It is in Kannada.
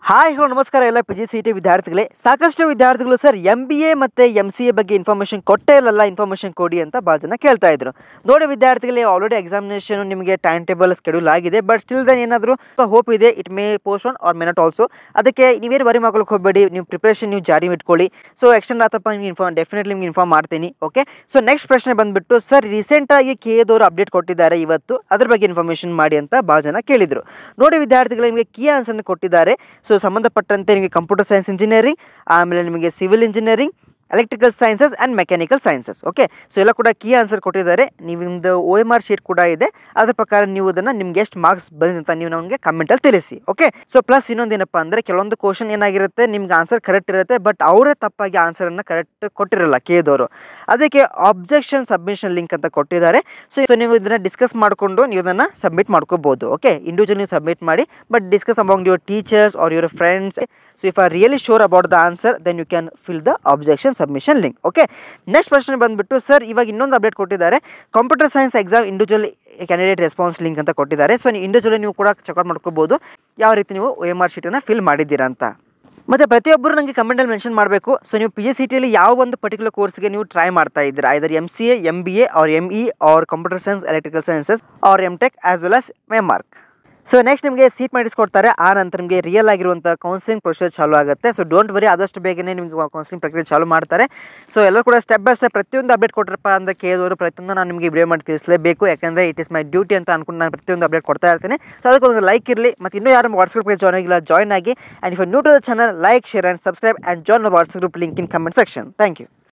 ಹಾಯ್ ಹಲೋ ನಮಸ್ಕಾರ ಎಲ್ಲ ಪಿ ಜಿ ಸಿ ಟಿ ವಿದ್ಯಾರ್ಥಿಗಳೇ. ಸಾಕಷ್ಟು ವಿದ್ಯಾರ್ಥಿಗಳು ಸರ್ MBA ಮತ್ತು MCA ಬಗ್ಗೆ ಇನ್ಫಾರ್ಮೇಷನ್ ಕೊಟ್ಟೇ ಇಲ್ಲಲ್ಲ, ಇನ್ಫಾರ್ಮೇಷನ್ ಕೊಡಿ ಅಂತ ಭಾಳ ಜನ ಕೇಳ್ತಾ ಇದ್ರು. ನೋಡಿ ವಿದ್ಯಾರ್ಥಿಗಳೇ, ಆಲ್ರೆಡಿ ಎಕ್ಸಾಮಿನೇಷನ್ ನಿಮಗೆ ಟೈಮ್ ಟೇಬಲ್ ಸ್ಕೆಡ್ಯೂಲ್ ಆಗಿದೆ. ಬಟ್ ಸ್ಟಿಲ್ ದೆನ್ ಏನಾದರೂ ಹೋಪ್ ಇದೆ, it may postpone or may not also. ಅದಕ್ಕೆ ನೀವೇನು ವರಿ ಮಾಡ್ಕೊಳ್ಳೋಕೆ ಹೋಗಬೇಡಿ, ನೀವು ಪ್ರಿಪ್ರೇಷನ್ ನೀವು ಜಾರಿ ಇಟ್ಕೊಳ್ಳಿ. ಸೊ ಎಕ್ಸ್ಟೆಂಡ್ ಆತಪ್ಪ ನಿಮ್ಗೆ ಡೆಫಿನೆಟ್ಲಿ ನಿಮ್ಗೆ ಇನ್ಫಾರ್ಮ್ ಮಾಡ್ತೀನಿ. ಓಕೆ, ಸೊ ನೆಕ್ಸ್ಟ್ ಪ್ರಶ್ನೆ ಬಂದುಬಿಟ್ಟು, ಸರ್ ರೀಸೆಂಟಾಗಿ KA ಅಪ್ಡೇಟ್ ಕೊಟ್ಟಿದ್ದಾರೆ ಇವತ್ತು, ಅದ್ರ ಬಗ್ಗೆ ಇನ್ಫಾರ್ಮೇಷನ್ ಮಾಡಿ ಅಂತ ಭಾಳ ಜನ ಕೇಳಿದರು. ನೋಡಿ ವಿದ್ಯಾರ್ಥಿಗಳು, ನಿಮಗೆ ಕೀ ಆನ್ಸರ್ನ ಕೊಟ್ಟಿದ್ದಾರೆ. ಸೊ ಸಂಬಂಧಪಟ್ಟಂತೆ ನಿಮಗೆ ಕಂಪ್ಯೂಟರ್ ಸೈನ್ಸ್ ಇಂಜಿನಿಯರಿಂಗ್, ಆಮೇಲೆ ನಿಮಗೆ civil engineering, electrical sciences and mechanical sciences. Okay, so ಎಲ್ಲ ಕೂಡ ಕೀ ಆನ್ಸರ್ ಕೊಟ್ಟಿದ್ದಾರೆ. ನಿಮ್ಮದು OMR ಶೀಟ್ ಕೂಡ ಇದೆ. ಅದ್ರ ಪ್ರಕಾರ ನೀವು ಅದನ್ನು ನಿಮ್ಗೆ ಎಷ್ಟು ಮಾರ್ಕ್ಸ್ ಬಂದಿದೆ ಅಂತ ನೀವು ನಮಗೆ ಕಮೆಂಟಲ್ಲಿ ತಿಳಿಸಿ. ಓಕೆ, ಸೊ ಪ್ಲಸ್ ಇನ್ನೊಂದೇನಪ್ಪ ಅಂದರೆ, ಕೆಲವೊಂದು ಕ್ವಶನ್ ಏನಾಗಿರುತ್ತೆ, ನಿಮ್ಗೆ ಆನ್ಸರ್ ಕರೆಕ್ಟ್ ಇರುತ್ತೆ, ಬಟ್ ಅವರೇ ತಪ್ಪಾಗಿ ಆನ್ಸರನ್ನು ಕರೆಕ್ಟ್ ಕೊಟ್ಟಿರಲ್ಲ KA. ಅದಕ್ಕೆ ಆಬ್ಜೆಕ್ಷನ್ ಸಬ್ಮಿಷನ್ ಲಿಂಕ್ ಅಂತ ಕೊಟ್ಟಿದ್ದಾರೆ. ಸೊ ನೀವು ಇದನ್ನು ಡಿಸ್ಕಸ್ ಮಾಡಿಕೊಂಡು ನೀವು ಇದನ್ನು ಸಬ್ಮಿಟ್ ಮಾಡ್ಕೋಬೋದು. ಓಕೆ, ಇಂಡಿವಿಜುವಲ್ ನೀವು ಸಬ್ಮಿಟ್ ಮಾಡಿ, but discuss among your teachers R your friends. So if you are really sure about the answer, then you can fill the objection submission link. Okay, next ಪ್ರಶ್ನೆ ಬಂದ್ಬಿಟ್ಟು, ಸರ್ ಇವಾಗ ಇನ್ನೊಂದು ಅಪ್ಡೇಟ್ ಕೊಟ್ಟಿದ್ದಾರೆ. Computer science exam individual candidate response link ಅಂತ ಕೊಟ್ಟಿದ್ದಾರೆ. ಸೊ ನೀವು ಇಂಡಿವಿಜುವಲಿ ನೀವು ಕೂಡ ಚೆಕ್ಔಟ್ ಮಾಡ್ಕೋಬೋದು ಯಾವ ರೀತಿ ನೀವು OMR ಶೀಟನ್ನು ಫಿಲ್ ಮಾಡಿದ್ದೀರಾ ಅಂತ. ಮತ್ತು ಪ್ರತಿಯೊಬ್ಬರು ನನಗೆ ಕಮೆಂಟಲ್ಲಿ ಮೆನ್ಷನ್ ಮಾಡಬೇಕು. ಸೊ ನೀವು PGCET ಯಾವ ಒಂದು ಪರ್ಟಿಕ್ಯುಲರ್ ಕೋರ್ಸ್ಗೆ ನೀವು ಟ್ರೈ ಮಾಡ್ತಾ ಇದ್ದೀರಾ, either MCA, MBA or ME or computer science, electrical sciences or MTech as well as MArch. So next ನಿಮಗೆ ಸೀಟ್ ಮಾಡಿಸ್ಕೊಡ್ತಾರೆ. ಆ ನಂತರ ನಿಮಗೆ ರಿಯಲ್ ಆಗಿರುವಂಥ ಕೌನ್ಸಿಲಿಂಗ್ ಪ್ರೊಸೆಸ್ ಚಾಲೂ ಆಗುತ್ತೆ. ಸೊ ಡೋಂಟ್ ವರಿ, ಆದಷ್ಟು ಬೇಗನೆ ನಿಮಗೆ ಕೌನ್ಸಿಲಿಂಗ್ ಪ್ರಕ್ರಿಯೆ ಚಾಲೂ ಮಾಡ್ತಾರೆ. ಸೊ ಎಲ್ಲರೂ ಕೂಡ ಸ್ಟೆಪ್ ಬೈ ಸ್ಟೆಪ್ ಪ್ರತಿಯೊಂದು ಅಪ್ಡೇಟ್ ಕೊಟ್ಟರಪ್ಪ ಅಂದರೆ KA ಪ್ರತಿಯೊಂದು ನಾನು ನಿಮಗೆ ವಿಡಿಯೋ ಮಾಡಿ ತಿಳಿಸಲೇಬೇಕು. ಯಾಕೆಂದರೆ ಇಟ್ ಇಸ್ ಮೈ ಡ್ಯೂಟಿ ಅಂತ ಅನ್ಕೊಂಡು ನಾನು ಪ್ರತಿಯೊಂದು ಅಪ್ಡೇಟ್ ಕೊಡ್ತಾ ಇರ್ತೀನಿ. ಸೊ ಅದಕ್ಕೊಂದು ಲೈಕ್ ಇರಲಿ. ಮತ್ತು ಇನ್ನೂ ಯಾರು ವಾಟ್ಸ್ಆಪ್ ಗ್ರೂಪ್ಗೆ ಜಾಯ್ನ್ ಆಗಿಲ್ಲ, ಜಾಯ್ನ್ ಆಗಿ. And if you new to the channel, like, share and subscribe and join our WhatsApp group link in comment section. Thank you.